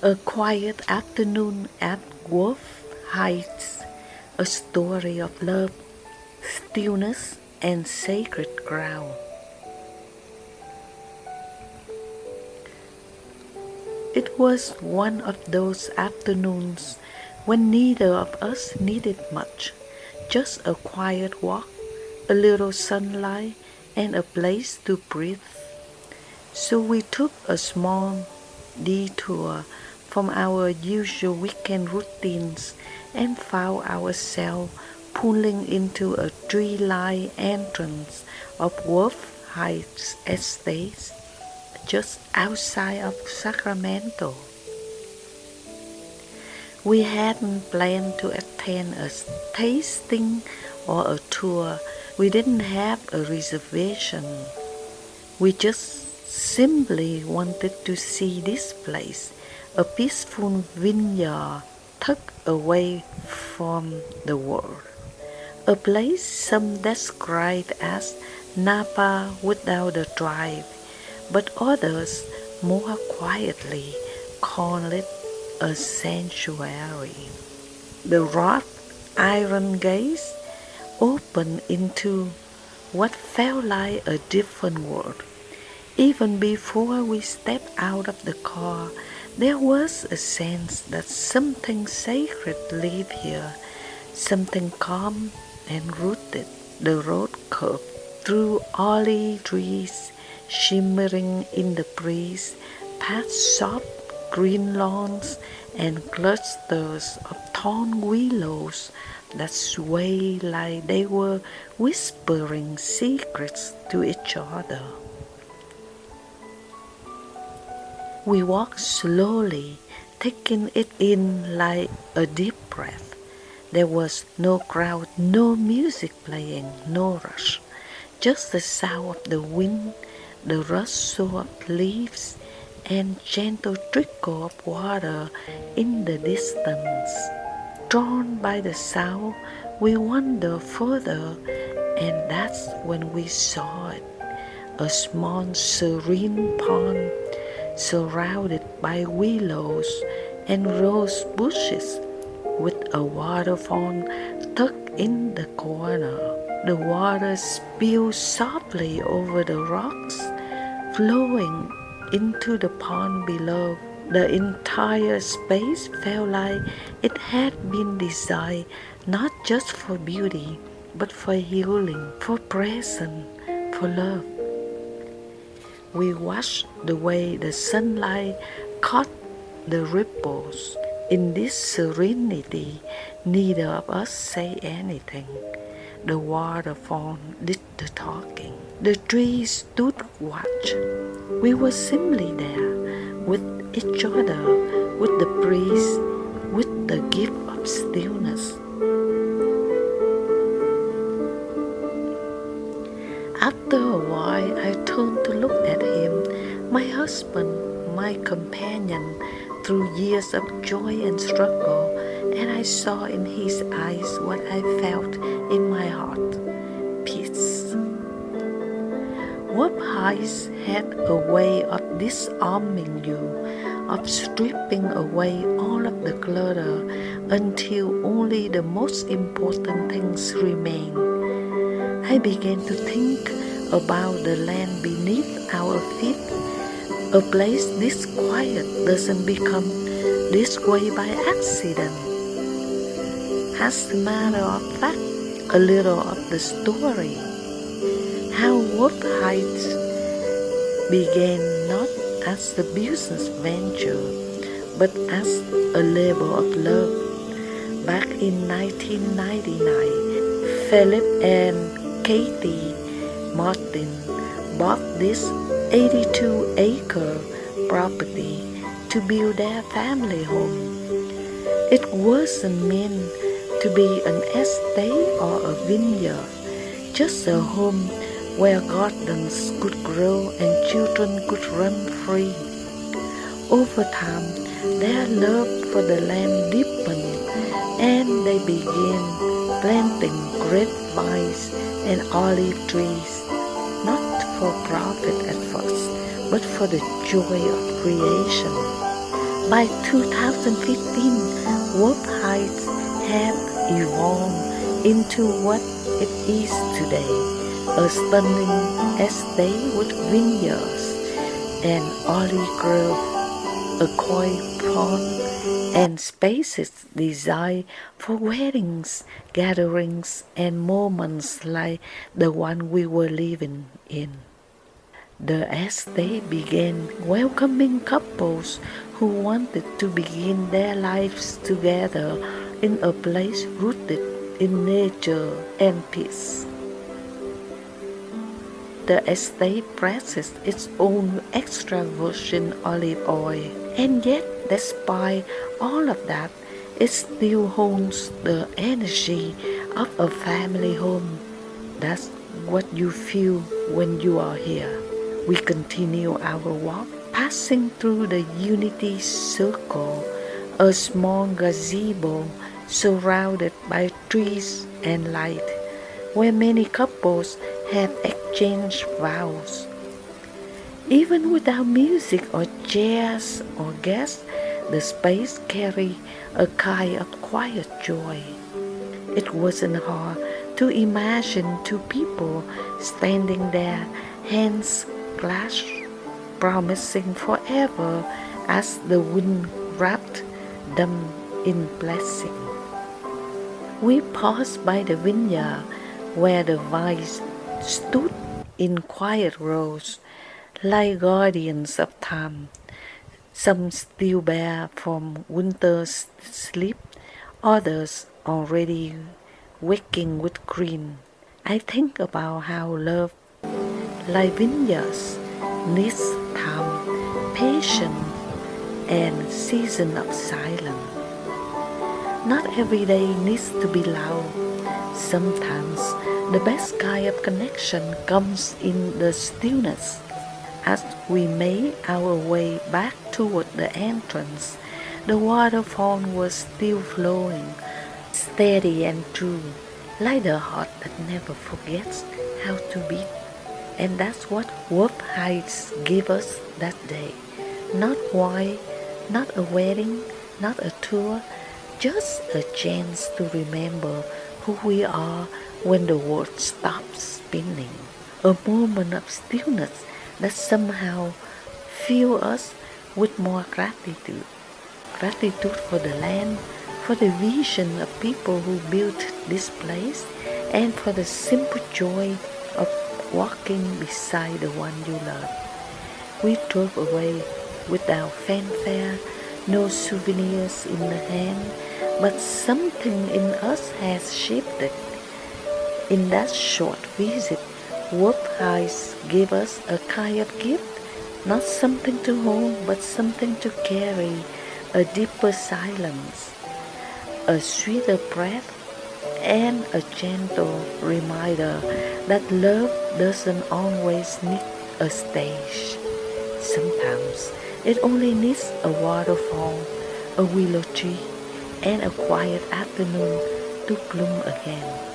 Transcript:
A quiet afternoon at Wolfe Heights, a story of love, stillness, and sacred ground. It was one of those afternoons when neither of us needed much, just a quiet walk, a little sunlight, and a place to breathe. So we took a small detour from our usual weekend routines and found ourselves pulling into a tree-lined entrance of Wolfe Heights Estates, just outside of Sacramento. We hadn't planned to attend a tasting or a tour. We didn't have a reservation. We just simply wanted to see this place, a peaceful vineyard tucked away from the world. A place some describe as Napa without a drive, but others more quietly call it a sanctuary. The wrought-iron gates opened into what felt like a different world. Even before we stepped out of the car, there was a sense that something sacred lived here, something calm and rooted. The road curved through olive trees, shimmering in the breeze, past soft green lawns and clusters of tall willows that swayed like they were whispering secrets to each other. We walked slowly, taking it in like a deep breath. There was no crowd, no music playing, no rush, just the sound of the wind, the rustle of leaves, and gentle trickle of water in the distance. Drawn by the sound, we wandered further, and that's when we saw it. A small serene pond surrounded by willows and rose bushes, with a waterfall tucked in the corner. The water spilled softly over the rocks, flowing into the pond below. The entire space felt like it had been designed not just for beauty, but for healing, for presence, for love. We watched the way the sunlight caught the ripples. In this serenity, neither of us said anything. The waterfall did the talking. The trees stood watch. We were simply there, with each other, with the breeze, with the gift of stillness. After a while, I turned to look at him, my husband, my companion, through years of joy and struggle, and I saw in his eyes what I felt in my heart: peace. Wolfe Heights had a way of disarming you, of stripping away all of the clutter until only the most important things remain. I began to think about the land beneath our feet. A place this quiet doesn't become this way by accident. As a matter of fact, a little of the story, how Wolfe Heights began not as a business venture, but as a labor of love. Back in 1999, Philip and Katie Martin bought this 82-acre property to build their family home. It wasn't meant to be an estate or a vineyard, just a home where gardens could grow and children could run free. Over time, their love for the land deepened, and they began planting grapevines and olive trees, not for profit at first, but for the joy of creation. By 2015, Wolfe Heights had evolved into what it is today, a stunning estate with vineyards, an olive grove, a koi pond, and spaces designed for weddings, gatherings, and moments like the one we were living in. The estate began welcoming couples who wanted to begin their lives together in a place rooted in nature and peace. The estate presses its own extra virgin olive oil, and yet, despite all of that, it still holds the energy of a family home. That's what you feel when you are here. We continue our walk, passing through the Unity Circle, a small gazebo surrounded by trees and light, where many couples have exchanged vows. Even without music or chairs or guests, the space carried a kind of quiet joy. It wasn't hard to imagine two people standing there, hands clasped, promising forever as the wind wrapped them in blessing. We paused by the vineyard where the vines stood in quiet rows, like guardians of time, some still bare from winter's sleep, others already waking with green. I think about how love, like vineyards, needs time, patience, and season of silence. Not every day needs to be loud. Sometimes the best kind of connection comes in the stillness. As we made our way back toward the entrance, the waterfall was still flowing, steady and true, like the heart that never forgets how to beat. And that's what Wolfe Heights gave us that day. Not wine, not a wedding, not a tour, just a chance to remember who we are when the world stops spinning. A moment of stillness that somehow fills us with more gratitude. Gratitude for the land, for the vision of people who built this place, and for the simple joy of walking beside the one you love. We drove away without fanfare, no souvenirs in the hand, but something in us has shifted. In that short visit, Wolfe Heights gave us a kind of gift, not something to hold, but something to carry, a deeper silence, a sweeter breath, and a gentle reminder that love doesn't always need a stage. Sometimes it only needs a waterfall, a willow tree, and a quiet afternoon to bloom again.